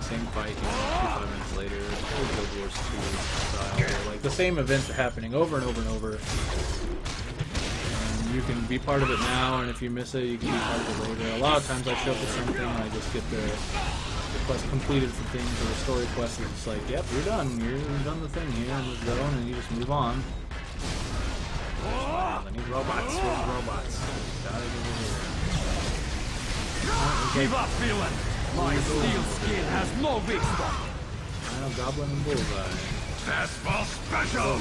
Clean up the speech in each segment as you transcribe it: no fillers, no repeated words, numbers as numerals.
same fight, you know, 5 minutes later. Or Guild Wars 2 style, where, like the same events are happening over and over and over. And you can be part of it now, and if you miss it, you can be part of it later. A lot of times I show up to something and I just get the quest completed for things, or the story quest is just like, yep, you're done. You've done the thing here in this zone, and you just move on. I need robots. Where's robots? Got it over here. Give up, villain! My steel skin has no weak spot! Final Goblin and Bullseye. That's for special!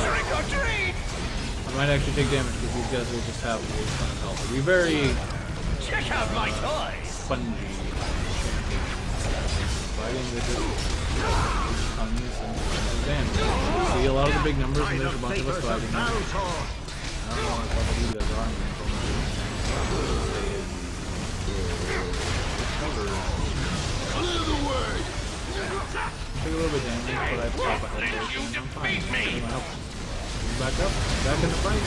Trick or treat! I might actually take damage because these guys will just have a ton of health. It'll be very Check out my toys! spongy. Fighting the tons and damage. You see a lot of the big numbers and there's a bunch of us fighting. I don't know what you guys are. Take a little bit of damage, but I pop a health potion and I'm fine. Back up, back in the fight.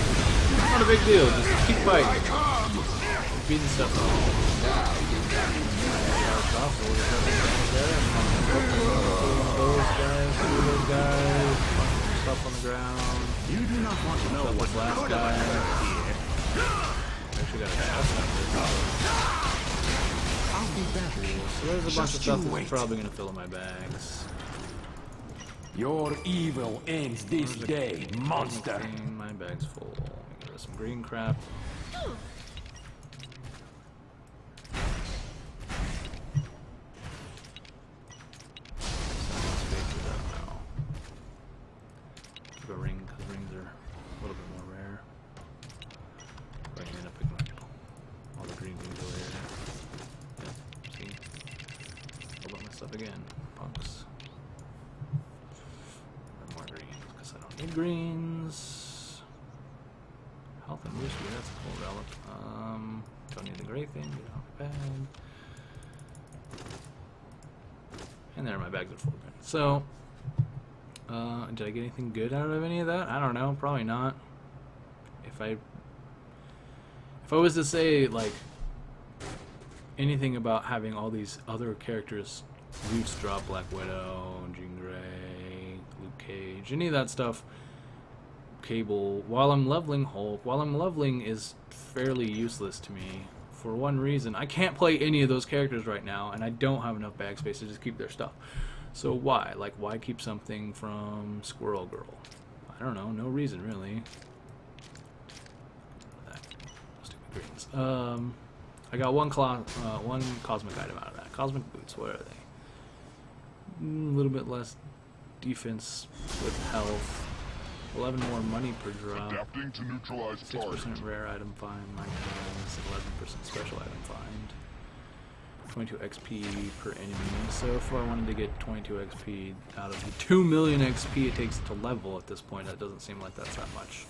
Not a big deal, just keep fighting. Keep beating stuff up. Those guys, stuff on the ground. You do not want to know what last guy. Actually got a chest out I'll be back. So there's a bunch of stuff that's probably gonna fill in my bags. Your evil ends this day, monster! My bag's full. Give us some green crap. Keep a ring, because rings are a little bit more rare. But I'm gonna pick up all the green things over here. Yep, see? Hold up my stuff again. Punks. More greens, because I don't need greens. Health and mystery, that's a cool relic. Don't need the great thing, get off the bag. And there, my bags are full again. So, did I get anything good out of any of that? I don't know, probably not. If I was to say, like, anything about having all these other characters, Roots drop, Black Widow, Jean Grey, Luke Cage, any of that stuff, Cable, while I'm leveling Hulk, while I'm leveling is fairly useless to me. For one reason, I can't play any of those characters right now, and I don't have enough bag space to just keep their stuff. So why? Like, why keep something from Squirrel Girl? I don't know, no reason really. Stupid greens. I got one cosmic item out of that. Cosmic boots, where are they? A little bit less defense with health. 11 more money per drop. Adapting to neutralize 6% rare item find, minus 11% special item find. 22 XP per enemy. So if I wanted to get 22 XP out of the 2 million XP it takes to level at this point, that doesn't seem like that's that much.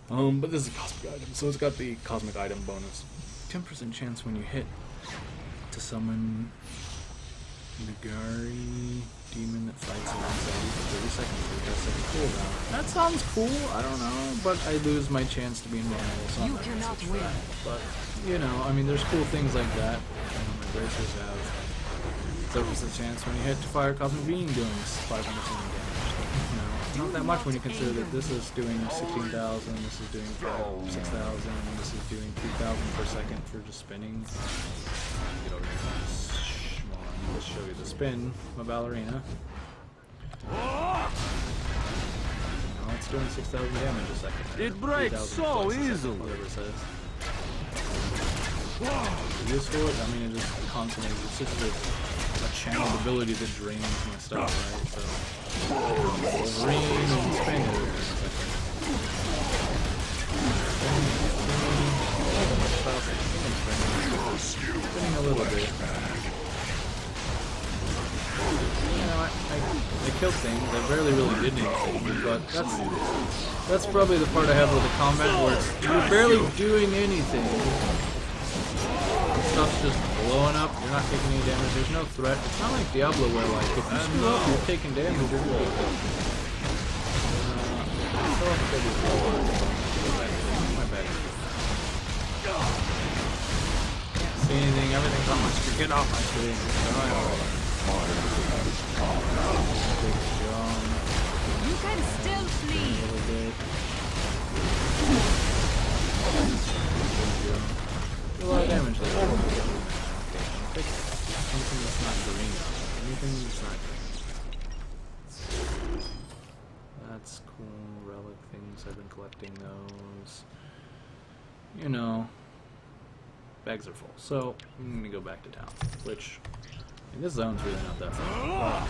But this is a cosmic item, so it's got the cosmic item bonus. 10% chance when you hit to summon Nagari demon that fights alongside you for 30 seconds for a second cooldown. That sounds cool, I don't know, but I lose my chance to be invulnerable, so I'm not gonna switch for that. But, you know, I mean, there's cool things like that. My bracers have 30% chance when you hit to fire Cosmic Beam doing 500 damage. You know, not that much when you consider that this is doing 16,000, this is doing 6,000, this is doing 2,000 per second for just spinning. Get over here. Let's show you the spin, my ballerina. Now it's doing 6,000 damage a second. It breaks so easily. Whatever it says. Useful? I mean, it just constantly, it's just a channeled ability that drains my stuff, right? So, Wolverine and spin it. Spinning a little bit. You know, I killed things. I barely really did anything, but that's probably the part I have with the combat where you're barely doing anything. Stuff's just blowing up. You're not taking any damage. There's no threat. It's not like Diablo where, like, if you screw up, you're taking damage. You're good. My bad. Can't see anything. Everything's on my screen. Get off my screen. You can still flee. A little bit. A lot of damage there. Okay, pick something that's not green. Anything that's not green. That's cool. Relic things. I've been collecting those. You know, bags are full. So I'm gonna go back to town. Which, I mean, this zone's really not that far.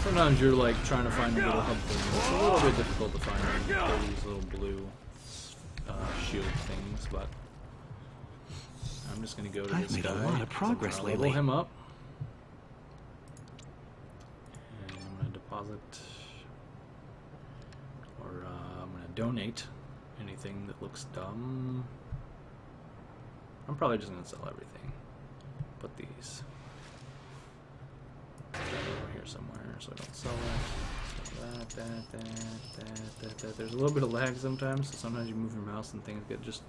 Sometimes you're like trying to find a little hub thing. It's a little bit difficult to find them. They're these little blue shield things, but I'm just gonna go to I've this made guy. a lot of progress I'll lately. level him up, and I'm gonna deposit, or I'm gonna donate anything that looks dumb. I'm probably just gonna sell everything, but these. Over here somewhere, so I don't sell that. There's a little bit of lag sometimes, so sometimes you move your mouse and things get just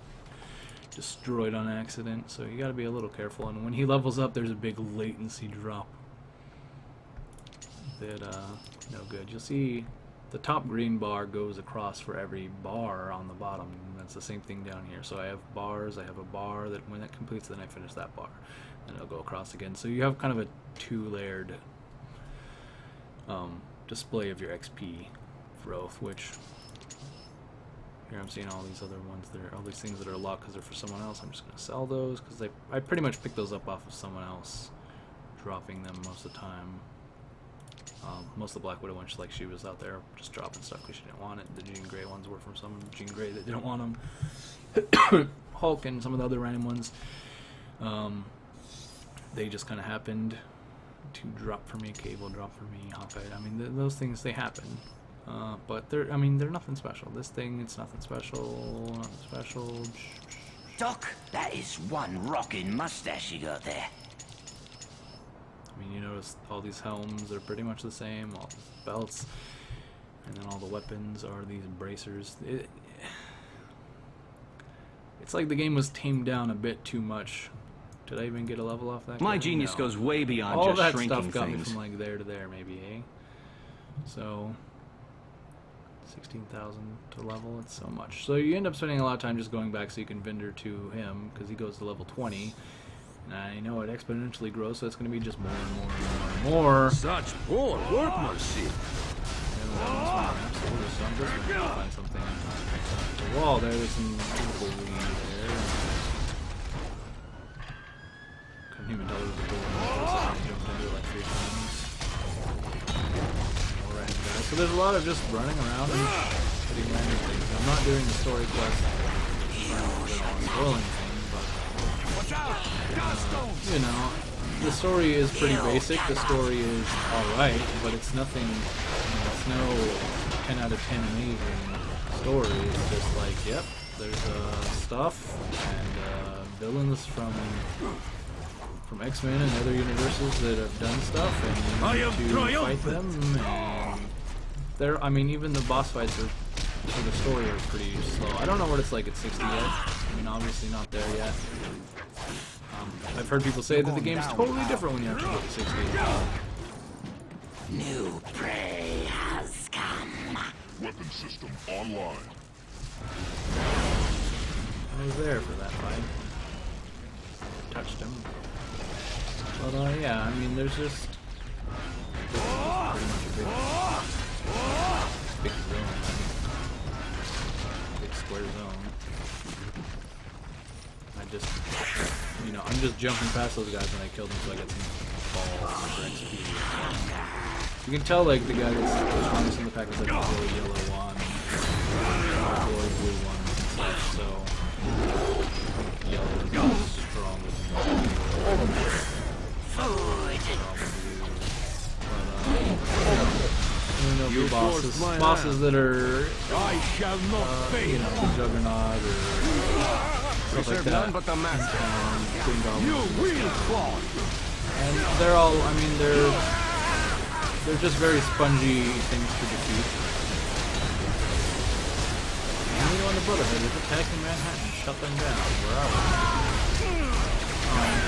destroyed on accident, so you gotta be a little careful. And when he levels up, there's a big latency drop that, no good. You'll see the top green bar goes across for every bar on the bottom, and that's the same thing down here. So I have bars, I have a bar that when that completes, then I finish that bar. Then it'll go across again. So you have kind of a two-layered display of your XP growth, which here I'm seeing all these other ones that are, all these things that are locked because they're for someone else. I'm just going to sell those because I pretty much picked those up off of someone else, dropping them most of the time. Most of the Black Widow ones, like she was out there just dropping stuff because she didn't want it. The Jean Grey ones were from some Jean Grey that didn't want them. Hulk and some of the other random ones, they just kind of happened to drop for me. Cable drop for me. Hawkeye. I mean, those things, they happen. But they're nothing special. This thing, it's nothing special. Nothing special. Doc, that is one rockin' mustache you got there. I mean, you notice all these helms are pretty much the same. All the belts, and then all the weapons are these bracers. It's like the game was tamed down a bit too much. Did I even get a level off that? My guy? genius No. goes way beyond All just that shrinking stuff got me things. from like there to there, maybe, eh? So 16,000 to level, it's so much. So you end up spending a lot of time just going back so you can vendor to him, because he goes to level 20. And I know it exponentially grows, so it's going to be just more and more and more and more. Such poor workmanship. So I'm just going to find something. The wall there, there's some beautiful weed there. Couldn't even tell there was a door in the first. I jumped into it like 3 times. More random guys. So there's a lot of just running around and hitting random things. I'm not doing the story quest. Spoiling things, but you know, the story is pretty basic. The story is alright, but it's nothing. It's no 10 out of 10 amazing story. It's just like, yep, there's stuff and villains from X-Men and other universes that have done stuff, and you need to fight them. And they're, I mean, even the boss fights are, for the story, are pretty slow. I don't know what it's like at 60 yet. I mean, obviously not there yet. I've heard people say that the game's totally different when you actually get to 60. New prey has come. Weapon system online. I was there for that fight. Touched him. But yeah, I mean, there's just pretty much a big zone, big square zone. I just, you know, I'm just jumping past those guys when I kill them, so I get some balls for XP. You can tell, like, the guy that's strongest in the pack is like the really yellow one, or blue one, and stuff, so yellow is stronger than the You bosses, forced my bosses hand. that are, I shall not fail. you know, the Juggernaut or stuff like Serve that. none but the master. Green You Goblins. will fall. And they're all, I mean, they're just very spongy things to defeat. And you know, in the Brotherhood is attacking Manhattan, shut them down. Where are we?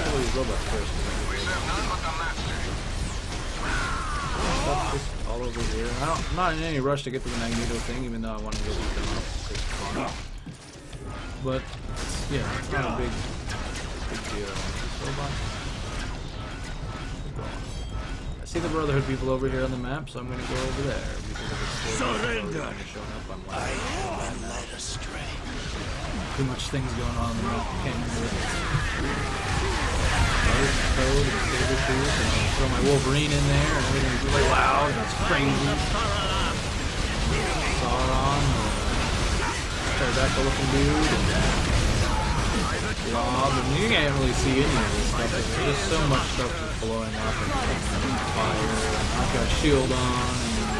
Kill these robots first. Stuff just all over here. I'm not in any rush to get to the Magneto thing, even though I want to go beat them up. It's fun. But yeah, it's not a big deal. Robot. I see the Brotherhood people over here on the map, so I'm going to go over there because of the Surrender. showing up. I'm I have been led astray. too much things going on in the map. Can't remember it. Code and Sabretooth, and I'll throw my Wolverine in there, and everything's really loud, and it's crazy. Sauron, pterodactyl looking dude, and Blob, and you can't really see any of this stuff. There's just so much stuff just blowing up and fire, and I've got a shield on, and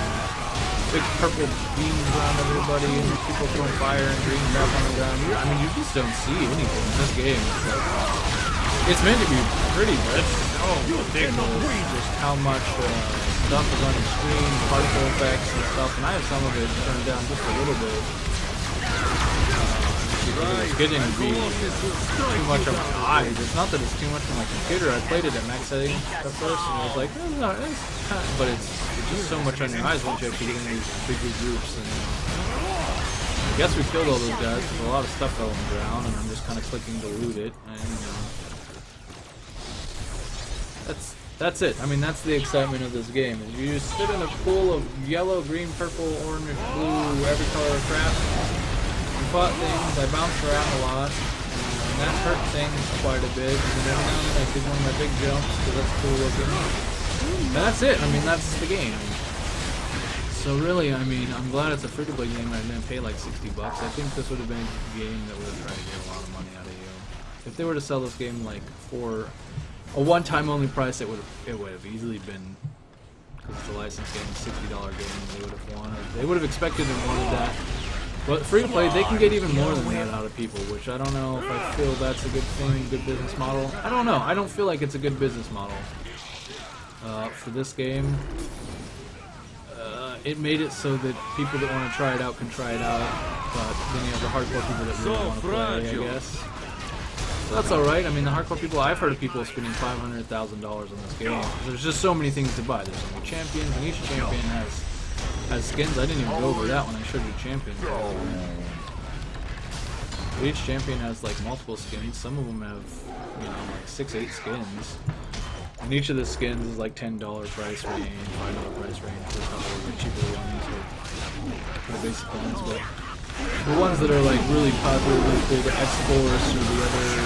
big purple beams around everybody, and people throwing fire and green crap on the ground. I mean, you just don't see anything in this game. It's meant to be pretty, but it's so ridiculous just how much stuff is on your screen, particle effects and stuff, and I have some of it turned down just a little bit. It's getting to be too much on my eyes. It's not that it's too much on my computer. I played it at max settings at first, and I was like, it's not, it's kind of, but it's just so much on your eyes once you have to get in these big groups. And I guess we killed all those guys because a lot of stuff fell on the ground, and I'm just kind of clicking to loot it, and that's it. I mean, that's the excitement of this game. Is you just sit in a pool of yellow, green, purple, orange, blue, every color of crap. You fought things. I bounced around a lot, and that hurt things quite a bit. And every now and then I did one of my big jumps because that's cool looking. And that's it. I mean, that's the game. So really, I mean, I'm glad it's a free-to-play game. I didn't pay like $60. I think this would have been a game that would have tried to get a lot of money out of you. If they were to sell this game like for a one-time only price, it would have easily been, because it's a license game, $60 game. They would have expected and wanted that. But free to play, they can get even more than that out of people, which I don't know if I feel that's a good thing, good business model. I don't know. I don't feel like it's a good business model for this game. It made it so that people that want to try it out can try it out, but then you have the hardcore people that really want to play, I guess. So that's alright. I mean, the hardcore people, I've heard of people spending $500,000 on this game. There's just so many things to buy. There's so many champions, and each champion has skins. I didn't even go over that when I showed you champions. But each champion has like multiple skins. Some of them have, you know, like 6-8 skins. And each of the skins is like $10 price range, $5 price range for a couple of the cheaper ones, or the basic ones. But the ones that are like really popular, really cool, the X-Force or the other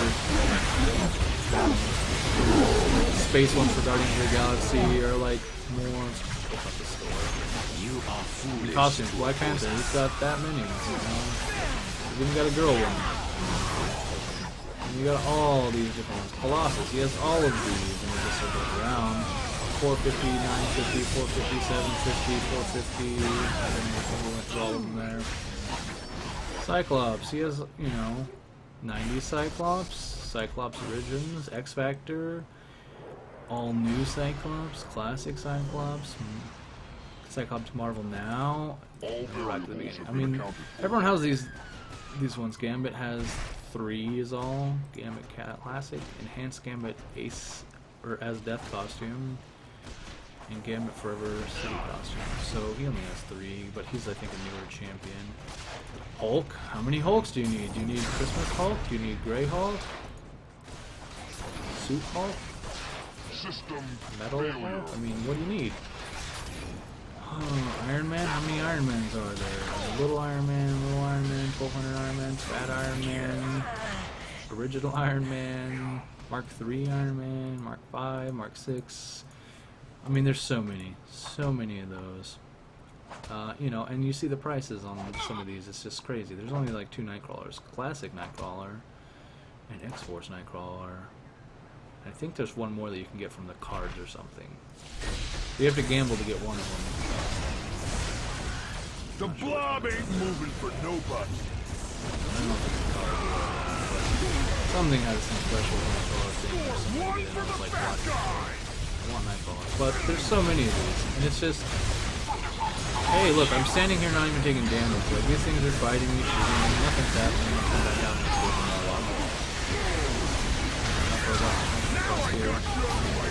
space ones for Guardians of the Galaxy are like more. Open up the store. You are foolish. Costumes, Black Panther, he's got that many. You know? He's even got a girl one. And you got all these different ones. Colossus, he has all of these, and it just circles around. 450, 950, 450, 750, 450. I don't know if I went through all of them there. Cyclops, he has, you know, 90 Cyclops, Cyclops Origins, X Factor, all new Cyclops, classic Cyclops, Cyclops Marvel Now. We're back to the beginning. I mean, everyone has these ones. Gambit has 3 is all. Gambit Classic, Enhanced Gambit Ace or as Death costume, and Gambit Forever City costume. So he only has 3, but he's I think a newer champion. Hulk? How many Hulks do you need? Do you need Christmas Hulk? Do you need Grey Hulk? Suit Hulk? System Metal failure. Hulk? I mean, what do you need? Oh, Iron Man? How many Iron Mans are there? Little Iron Man, 1200 Iron Man, Fat Iron Man, Original Iron Man, Mark III Iron Man, Mark V, Mark VI. I mean, there's so many of those. You know, and you see the prices on some of these, it's just crazy. There's only like 2 Nightcrawlers. Classic Nightcrawler and X-Force Nightcrawler. I think there's one more that you can get from the cards or something. You have to gamble to get one of them. The blob ain't moving for nobody. I don't know if it's a card but something has some special Nightcrawler thing or something. It was like, I want Nightcrawler. But there's so many of these, and it's just... Hey, look, I'm standing here not even taking damage. Like, these things are fighting me, shooting me, nothing's happening. I'll come back out and it's doing a lot more. plus here.